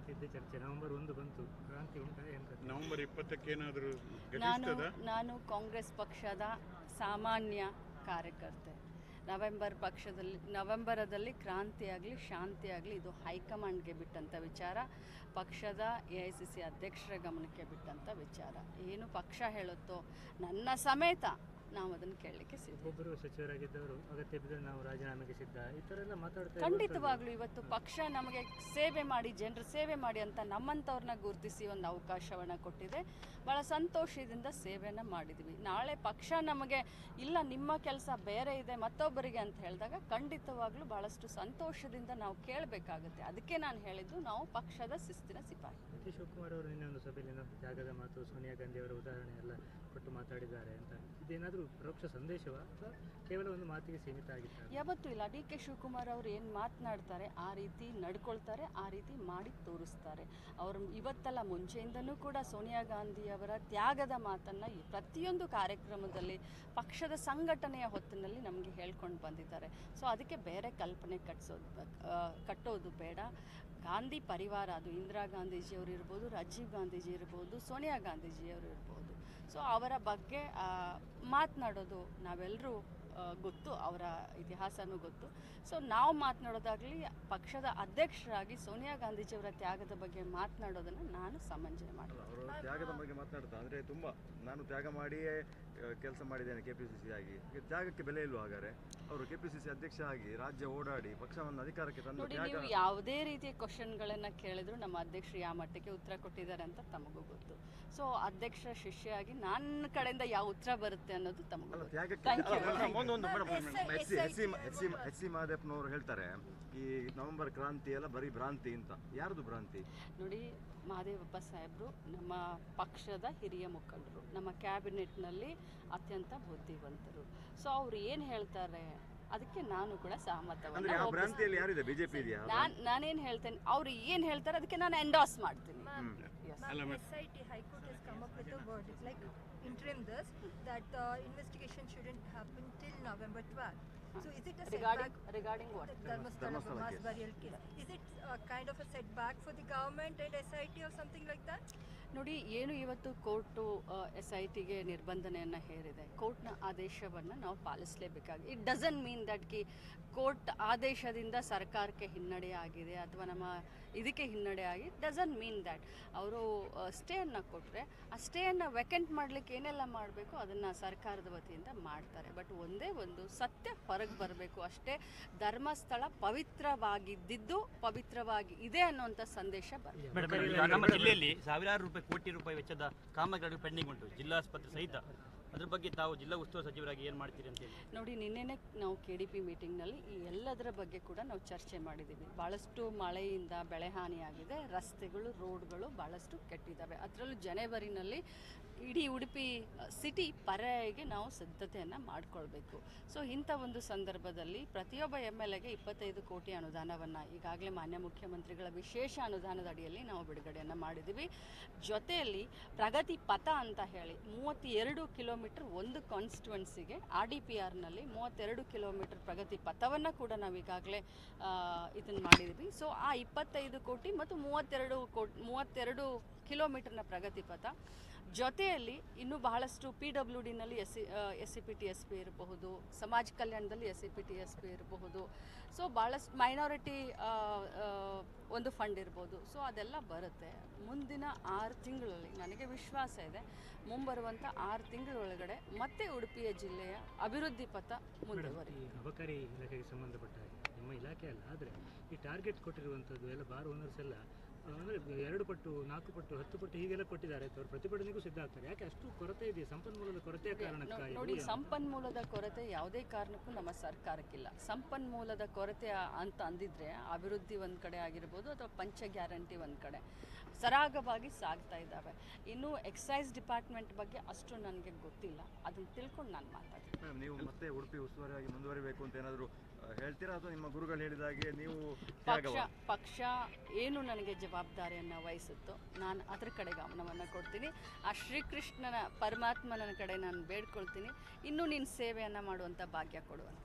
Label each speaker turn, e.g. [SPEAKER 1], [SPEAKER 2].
[SPEAKER 1] ಇವತ್ತಿದ್ದ ಚರ್ಚೆ ನವೆಂಬರ್ 1 ಬಂತು, ಕ್ರಾಂತಿ ಉಂಟಾ ಎಂತ?
[SPEAKER 2] ನವೆಂಬರ್ 20ಕ್ಕೆ ಏನಾದರೂ
[SPEAKER 3] ನಾನು ಕಾಂಗ್ರೆಸ್ ಪಕ್ಷದ ಸಾಮಾನ್ಯ ಕಾರ್ಯಕರ್ತೆ. ನವೆಂಬರದಲ್ಲಿ ಕ್ರಾಂತಿಯಾಗಲಿ ಶಾಂತಿಯಾಗಲಿ ಇದು ಹೈಕಮಾಂಡ್ಗೆ ಬಿಟ್ಟಂಥ ವಿಚಾರ, ಪಕ್ಷದ AICC ಅಧ್ಯಕ್ಷರ ಗಮನಕ್ಕೆ ಬಿಟ್ಟಂಥ ವಿಚಾರ. ಏನು ಪಕ್ಷ ಹೇಳುತ್ತೋ ನನ್ನ ಸಮೇತ ನಾವು ಅದನ್ನು ಕೇಳಲಿಕ್ಕೆ ಸಿದ್ಧ.
[SPEAKER 1] ಒಬ್ಬರು ಸಚಿವರಾಗಿದ್ದವರು ಅಗತ್ಯ ಬಿದ್ದರೆ ನಾವು ರಾಜೀನಾಮೆಗೆ ಸಿದ್ಧ, ಈ ಥರ ಎಲ್ಲ ಮಾತಾಡ್ತಾರೆ.
[SPEAKER 3] ಖಂಡಿತವಾಗ್ಲೂ ಇವತ್ತು ಪಕ್ಷ ನಮಗೆ ಸೇವೆ ಮಾಡಿ, ಜನರ ಸೇವೆ ಮಾಡಿ ಅಂತ ನಮ್ಮಂಥವ್ರನ್ನ ಗುರುತಿಸಿ ಒಂದು ಅವಕಾಶವನ್ನು ಕೊಟ್ಟಿದೆ. ಭಾಳ ಸಂತೋಷದಿಂದ ಸೇವೆಯನ್ನು ಮಾಡಿದ್ವಿ. ನಾಳೆ ಪಕ್ಷ ನಮಗೆ ಇಲ್ಲ ನಿಮ್ಮ ಕೆಲಸ ಬೇರೆ ಇದೆ ಮತ್ತೊಬ್ಬರಿಗೆ ಅಂತ ಹೇಳಿದಾಗ ಖಂಡಿತವಾಗ್ಲೂ ಭಾಳಷ್ಟು ಸಂತೋಷದಿಂದ ನಾವು ಕೇಳಬೇಕಾಗುತ್ತೆ. ಅದಕ್ಕೆ ನಾನು ಹೇಳಿದ್ದು ನಾವು ಪಕ್ಷದ ಶಿಸ್ತಿನ ಸಿಪಾಯಿ.
[SPEAKER 1] ಡಿ ಕೆ ಶಿವಕುಮಾರ್ ಅವರು ನಿನ್ನೆ ಒಂದು ಸಭೆಯಲ್ಲಿ ತ್ಯಾಗದ ಮಾತು, ಸೋನಿಯಾ ಗಾಂಧಿ ಅವರ ಉದಾಹರಣೆ ಎಲ್ಲ ಕೊಟ್ಟು ಮಾತಾಡಿದ್ದಾರೆ ಅಂತ, ಇದೇನಾದರೂ ಪರೋಕ್ಷ ಸಂದೇಶವಾ ಅಥವಾ ಕೇವಲ ಒಂದು ಮಾತಿಗೆ ಸೀಮಿತ ಆಗಿತ್ತು?
[SPEAKER 3] ಯಾವತ್ತೂ ಇಲ್ಲ. ಡಿ ಕೆ ಶಿವಕುಮಾರ್ ಅವರು ಏನು ಮಾತನಾಡ್ತಾರೆ ಆ ರೀತಿ ನಡ್ಕೊಳ್ತಾರೆ, ಆ ರೀತಿ ಮಾಡಿ ತೋರಿಸ್ತಾರೆ. ಅವರು ಇವತ್ತಲ್ಲ ಮುಂಚೆಯಿಂದನೂ ಕೂಡ ಸೋನಿಯಾ ಗಾಂಧಿಯವರ ತ್ಯಾಗದ ಮಾತನ್ನು ಪ್ರತಿಯೊಂದು ಕಾರ್ಯಕ್ರಮದಲ್ಲಿ ಪಕ್ಷದ ಸಂಘಟನೆಯ ಹೊತ್ತಿನಲ್ಲಿ ನಮಗೆ ಹೇಳ್ಕೊಂಡು ಬಂದಿದ್ದಾರೆ. ಸೊ ಅದಕ್ಕೆ ಬೇರೆ ಕಲ್ಪನೆ ಕಟ್ಟೋದು ಬೇಡ. ಗಾಂಧಿ ಪರಿವಾರ, ಅದು ಇಂದಿರಾ ಗಾಂಧೀಜಿಯವರು ಇರ್ಬೋದು, ರಾಜೀವ್ ಗಾಂಧೀಜಿ ಇರ್ಬೋದು, ಸೋನಿಯಾ ಗಾಂಧೀಜಿಯವರು ಇರ್ಬೋದು. ಸೊ ಅವರ ಬಗ್ಗೆ ಮಾತನಾಡೋದು ನಾವೆಲ್ಲರೂ ಗೊತ್ತು, ಅವರ ಇತಿಹಾಸನೂ ಗೊತ್ತು. ಸೊ ನಾವು ಮಾತನಾಡೋದಾಗಲಿ ಪಕ್ಷದ ಅಧ್ಯಕ್ಷರಾಗಿ ಸೋನಿಯಾ ಗಾಂಧೀಜಿಯವರ ತ್ಯಾಗದ ಬಗ್ಗೆ ಮಾತನಾಡೋದನ್ನು ನಾನು ಸಮಂಜನೆ ಮಾಡ್ತೀನಿ.
[SPEAKER 4] ಅವರು ತ್ಯಾಗದ ಬಗ್ಗೆ ಮಾತನಾಡ್ತಾ ಅಂದರೆ ತುಂಬ ನಾನು ತ್ಯಾಗ ಮಾಡಿಯೇ ಕೆಲಸ ಮಾಡಿದ್ದೇನೆ KPCC ಆಗಿ, ತ್ಯಾಗಕ್ಕೆ ಬೆಲೆ ಇಲ್ವ? ಹಾಗಾದರೆ ಅವರು KPCC ಅಧ್ಯಕ್ಷ ಆಗಿ ರಾಜ್ಯ ಓಡಾಡಿ ಪಕ್ಷವನ್ನು ಅಧಿಕಾರಕ್ಕೆ ತಂದು
[SPEAKER 3] ನೋಡಿ, ನೀವು ಯಾವುದೇ ರೀತಿಯ ಕ್ವಶನ್ಗಳನ್ನು ಕೇಳಿದ್ರು ನಮ್ಮ ಅಧ್ಯಕ್ಷರು ಯಾವ ಮಟ್ಟಕ್ಕೆ ಉತ್ತರ ಕೊಟ್ಟಿದ್ದಾರೆ ಅಂತ ತಮಗೂ ಗೊತ್ತು. ಸೊ ಅಧ್ಯಕ್ಷರ ಶಿಷ್ಯಾಗಿ ನನ್ನ ಕಡೆಯಿಂದ ಯಾವ ಉತ್ತರ ಬರುತ್ತೆ ಅನ್ನೋದು ತಮಗೂ
[SPEAKER 4] ಎಸ್ ಸಿ ಮಹದೇವನವರು ಹೇಳ್ತಾರೆ ಈ ನವೆಂಬರ್ ಕ್ರಾಂತಿ ಎಲ್ಲ ಬರೀ ಭ್ರಾಂತಿ ಅಂತ. ಯಾರ್ದು ಭ್ರಾಂತಿ?
[SPEAKER 3] ನೋಡಿ, ಮಹದೇವಪ್ಪ ಸಾಹೇಬರು ನಮ್ಮ ಪಕ್ಷದ ಹಿರಿಯ ಮುಖಂಡರು, ನಮ್ಮ ಕ್ಯಾಬಿನೆಟ್ನಲ್ಲಿ ಅತ್ಯಂತ ಬುದ್ಧಿವಂತರು. ಸೊ ಅವ್ರು ಏನು ಹೇಳ್ತಾರೆ ಅದಕ್ಕೆ ನಾನು ಕೂಡ ನಾನೇನು ಹೇಳ್ತೇನೆ, ಅವ್ರು ಏನು ಹೇಳ್ತಾರೆ ಅದಕ್ಕೆ ನಾನು ಎಂಡೋರ್ಸ್ ಮಾಡ್ತೀನಿ.
[SPEAKER 5] SIT High Court has come up with a verdict like interim this that investigation shouldn't happen till November 12th. So is it a
[SPEAKER 3] regarding what?
[SPEAKER 5] Dharmasthala mass burial case. Is it kind of a setback for the government and SIT or something like that?
[SPEAKER 3] ನೋಡಿ, ಏನು ಇವತ್ತು court SITಗೆ ನಿರ್ಬಂಧನೆಯನ್ನು ಹೇರಿದೆ. ಕೋರ್ಟ್ನ ಆದೇಶವನ್ನು ನಾವು ಪಾಲಿಸಲೇಬೇಕಾಗಿದೆ. It doesn't mean that court ಆದೇಶದಿಂದ ಸರ್ಕಾರಕ್ಕೆ ಹಿನ್ನಡೆ ಆಗಿದೆ ಅಥವಾ ನಮ್ಮ ಇದಕ್ಕೆ ಹಿನ್ನಡೆ ಆಗಿ ಡಸಂಟ್ ಮೀನ್ ದ್ಯಾಟ್. ಅವರು ಸ್ಟೇಯನ್ನು ಕೊಟ್ಟರೆ ಆ ಸ್ಟೇಯನ್ನು ವೆಕೆಂಟ್ ಮಾಡಲಿಕ್ಕೆ ಏನೆಲ್ಲ ಮಾಡಬೇಕು ಅದನ್ನು ಸರ್ಕಾರದ ವತಿಯಿಂದ ಮಾಡ್ತಾರೆ. ಬಟ್ ಒಂದೇ ಒಂದು ಸತ್ಯ ಹೊರಗೆ ಬರಬೇಕು ಅಷ್ಟೇ. ಧರ್ಮಸ್ಥಳ ಪವಿತ್ರವಾಗಿದ್ದು ಪವಿತ್ರವಾಗಿ ಇದೆ ಅನ್ನುವಂಥ ಸಂದೇಶ ಬರಬೇಕು.
[SPEAKER 6] ನಮ್ಮ ಜಿಲ್ಲೆಯಲ್ಲಿ ಸಾವಿರಾರು ಕೋಟಿ ರೂಪಾಯಿ ವೆಚ್ಚದ ಕಾಮಗಾರಿ ಪೆಂಡಿಂಗ್ ಉಂಟು, ಜಿಲ್ಲಾಸ್ಪತ್ರೆ ಸಹಿತ. ಅದ್ರ ಬಗ್ಗೆ ತಾವು ಜಿಲ್ಲಾ ಉಸ್ತುವಾರಿ ಸಚಿವರಾಗಿ ಏನು ಮಾಡ್ತೀರಿ ಅಂತ ಹೇಳಿ
[SPEAKER 3] ನೋಡಿ, ನಿನ್ನೆನೇ ನಾವು KDP ಮೀಟಿಂಗ್ನಲ್ಲಿ ಈ ಎಲ್ಲದರ ಬಗ್ಗೆ ಕೂಡ ನಾವು ಚರ್ಚೆ ಮಾಡಿದ್ದೀವಿ. ಭಾಳಷ್ಟು ಮಳೆಯಿಂದ ಬೆಳೆ ಹಾನಿಯಾಗಿದೆ, ರಸ್ತೆಗಳು ರೋಡ್ಗಳು ಭಾಳಷ್ಟು ಕೆಟ್ಟಿದ್ದಾವೆ. ಅದರಲ್ಲೂ ಜನವರಿನಲ್ಲಿ ಇಡೀ ಉಡುಪಿ ಸಿಟಿ ಪರ್ಯಾಯಗೆ ನಾವು ಸಿದ್ಧತೆಯನ್ನು ಮಾಡಿಕೊಳ್ಬೇಕು. ಸೊ ಇಂಥ ಒಂದು ಸಂದರ್ಭದಲ್ಲಿ ಪ್ರತಿಯೊಬ್ಬ MLAಗೆ 25 ಕೋಟಿ ಅನುದಾನವನ್ನು ಈಗಾಗಲೇ ಮಾನ್ಯ ಮುಖ್ಯಮಂತ್ರಿಗಳ ವಿಶೇಷ ಅನುದಾನದ ಅಡಿಯಲ್ಲಿ ನಾವು ಬಿಡುಗಡೆಯನ್ನು ಮಾಡಿದ್ದೀವಿ. ಜೊತೆಯಲ್ಲಿ ಪ್ರಗತಿ ಪಥ ಅಂತ ಹೇಳಿ 32 ಕಿಲೋಮೀಟರ್ ಒಂದು ಕಾನ್ಸ್ಟಿಟ್ಯುವೆನ್ಸಿಗೆ RDPRನಲ್ಲಿ 32 ಕಿಲೋಮೀಟರ್ ಪ್ರಗತಿ ಪಥವನ್ನು ಕೂಡ ನಾವು ಈಗಾಗಲೇ ಇದನ್ನು ಮಾಡಿದ್ದೀವಿ. ಸೊ ಆ 25 ಕೋಟಿ ಮತ್ತು 32 ಕಿಲೋಮೀಟರ್ನ ಪ್ರಗತಿ ಪಥ ಜೊತೆಯಲ್ಲಿ ಇನ್ನೂ ಬಹಳಷ್ಟು PWDನಲ್ಲಿ SCPTSP ಇರಬಹುದು, ಸಮಾಜ ಕಲ್ಯಾಣದಲ್ಲಿ SCPTSP ಇರಬಹುದು. ಸೊ ಭಾಳಷ್ಟು ಮೈನಾರಿಟಿ ಒಂದು ಫಂಡ್ ಇರ್ಬೋದು. ಸೊ ಅದೆಲ್ಲ ಬರುತ್ತೆ. ಮುಂದಿನ 6 ತಿಂಗಳಲ್ಲಿ ನನಗೆ ವಿಶ್ವಾಸ ಇದೆ, ಮುಂಬರುವಂಥ 6 ತಿಂಗಳೊಳಗಡೆ ಮತ್ತೆ ಉಡುಪಿಯ ಜಿಲ್ಲೆಯ ಅಭಿವೃದ್ಧಿ ಪಥ ಮುಂದುವರಿ.
[SPEAKER 1] ಅಬಕಾರಿ ಇಲಾಖೆಗೆ ಸಂಬಂಧಪಟ್ಟ ನಿಮ್ಮ ಇಲಾಖೆ ಅಲ್ಲ, ಆದರೆ ಈ ಟಾರ್ಗೆಟ್ ಕೊಟ್ಟಿರುವಂಥದ್ದು ಎಲ್ಲ ಬಾರ್ ಓನರ್ಸ್ ಎಲ್ಲ ಅಂದರೆ 2 ಪಟ್ಟು 4 ಪಟ್ಟು 10 ಪಟ್ಟು ಹೀಗೆಲ್ಲ ಕೊಟ್ಟಿದ್ದಾರೆ. ಅವರು ಪ್ರತಿಭಟನೆಗೂ ಸಿದ್ಧ ಆಗ್ತಾರೆ. ಯಾಕೆ ಅಷ್ಟು ಕೊರತೆ ಇದೆಯಾ? ಸಂಪನ್ಮೂಲದ ಕೊರತೆಯ ಕಾರಣಕ್ಕಾಗಿ?
[SPEAKER 3] ನೋಡಿ, ಸಂಪನ್ಮೂಲದ ಕೊರತೆ ಯಾವುದೇ ಕಾರಣಕ್ಕೂ ನಮ್ಮ ಸರ್ಕಾರಕ್ಕಿಲ್ಲ. ಸಂಪನ್ಮೂಲದ ಕೊರತೆ ಅಂತ ಅಂದಿದ್ರೆ ಅಭಿವೃದ್ಧಿ ಒಂದು ಕಡೆ ಆಗಿರ್ಬೋದು ಅಥವಾ ಪಂಚ ಗ್ಯಾರಂಟಿ ಒಂದು ಕಡೆ ಸರಾಗವಾಗಿ ಸಾಗ್ತಾ ಇದ್ದಾವೆ. ಇನ್ನು ಎಕ್ಸೈಸ್ ಡಿಪಾರ್ಟ್ಮೆಂಟ್ ಬಗ್ಗೆ ಅಷ್ಟು ನನಗೆ ಗೊತ್ತಿಲ್ಲ, ಅದನ್ನು ತಿಳ್ಕೊಂಡು ನಾನು ಮಾತಾಡ್ತೀನಿ.
[SPEAKER 4] ನೀವು ಮತ್ತೆ ಉಡುಪಿ ಉಸ್ತುವಾರಿಯಾಗಿ ಮುಂದುವರಿಬೇಕು ಅಂತ ಏನಾದರೂ ಹೇಳ್ತೀರಾ ಅಥವಾ ನಿಮ್ಮ ಗುರುಗಳು ಹೇಳಿದಾಗೆ ನೀವು?
[SPEAKER 3] ಪಕ್ಷ ಏನು ನನಗೆ ಜವಾಬ್ದಾರಿಯನ್ನು ವಹಿಸುತ್ತೋ ನಾನು ಅದರ ಕಡೆ ಗಮನವನ್ನು ಕೊಡ್ತೀನಿ. ಆ ಶ್ರೀಕೃಷ್ಣನ ಪರಮಾತ್ಮನ ಕಡೆ ನಾನು ಬೇಡ್ಕೊಳ್ತೀನಿ, ಇನ್ನೂ ನಿನ್ನ ಸೇವೆಯನ್ನು ಮಾಡುವಂಥ ಭಾಗ್ಯ ಕೊಡುವಂತ.